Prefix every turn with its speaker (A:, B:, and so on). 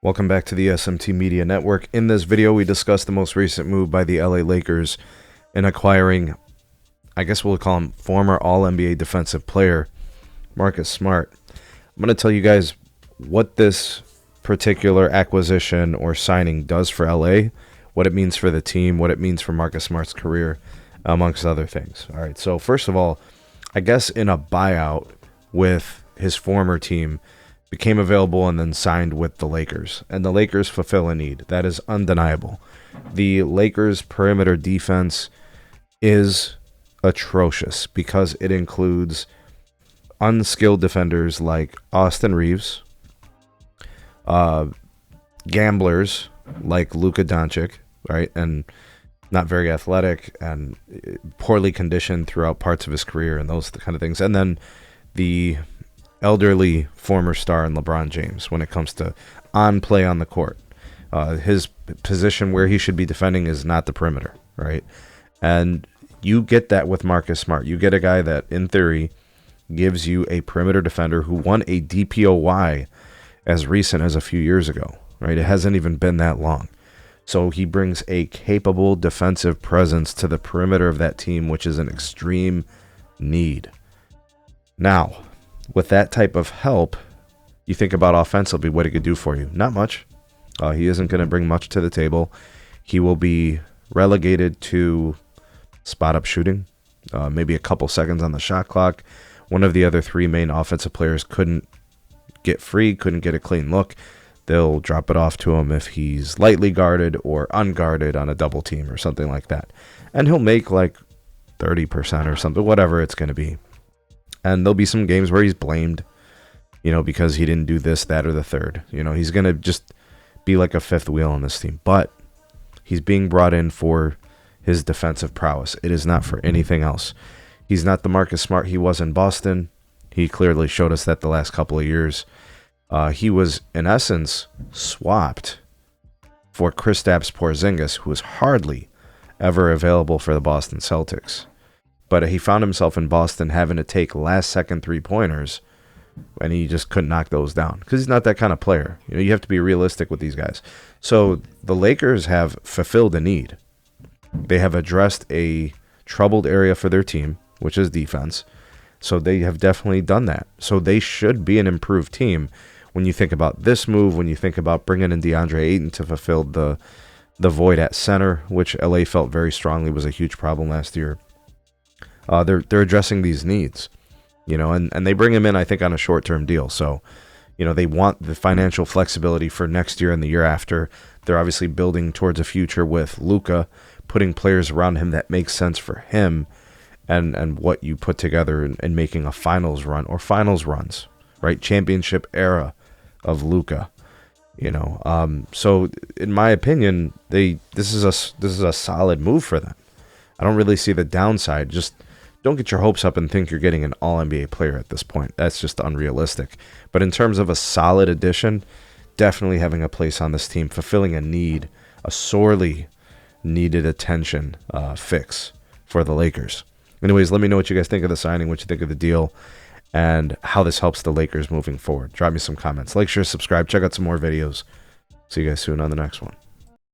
A: Welcome back to the SMT Media Network. In this video, we discuss the most recent move by the LA Lakers in acquiring, I guess we'll call him former All-NBA defensive player, Marcus Smart. I'm going to tell you guys what this particular acquisition or signing does for LA, what it means for the team, what it means for Marcus Smart's career, amongst other things. All right, so first of all, I guess in a buyout with his former team, became available and then signed with the Lakers. And the Lakers fulfill a need. That is undeniable. The Lakers' perimeter defense is atrocious because it includes unskilled defenders like Austin Reeves, gamblers like Luka Doncic, right, and not very athletic and poorly conditioned throughout parts of his career and those kind of things. And then the elderly former star in LeBron James when it comes to on play on the court. His position where he should be defending is not the perimeter, right? And you get that with Marcus Smart. You get a guy that, in theory, gives you a perimeter defender who won a DPOY as recent as a few years ago, right? It hasn't even been that long. So he brings a capable defensive presence to the perimeter of that team, which is an extreme need. Now, with that type of help, you think about offensively what he could do for you. Not much. He isn't going to bring much to the table. He will be relegated to spot-up shooting, maybe a couple seconds on the shot clock. One of the other three main offensive players couldn't get free, couldn't get a clean look. They'll drop it off to him if he's lightly guarded or unguarded on a double team or something like that. And he'll make like 30% or something, whatever it's going to be. And there'll be some games where he's blamed, because he didn't do this, that, or the third. He's going to just be like a fifth wheel on this team. But he's being brought in for his defensive prowess. It is not for anything else. He's not the Marcus Smart he was in Boston. He clearly showed us that the last couple of years. He was, in essence, swapped for Kristaps Porzingis, who was hardly ever available for the Boston Celtics. But he found himself in Boston having to take last-second three-pointers, and he just couldn't knock those down because he's not that kind of player. You have to be realistic with these guys. So the Lakers have fulfilled a need. They have addressed a troubled area for their team, which is defense. So they have definitely done that. So they should be an improved team when you think about this move, when you think about bringing in DeAndre Ayton to fulfill the void at center, which LA felt very strongly was a huge problem last year. They're addressing these needs, and they bring him in, I think, on a short-term deal. So, they want the financial flexibility for next year and the year after. They're obviously building towards a future with Luka, putting players around him that makes sense for him and what you put together and making a finals run or finals runs, right? Championship era of Luka, So, in my opinion, this is a solid move for them. I don't really see the downside. Just don't get your hopes up and think you're getting an all-NBA player at this point. That's just unrealistic. But in terms of a solid addition, definitely having a place on this team, fulfilling a need, a sorely needed attention fix for the Lakers. Anyways, let me know what you guys think of the signing, what you think of the deal, and how this helps the Lakers moving forward. Drop me some comments. Like, share, subscribe. Check out some more videos. See you guys soon on the next one.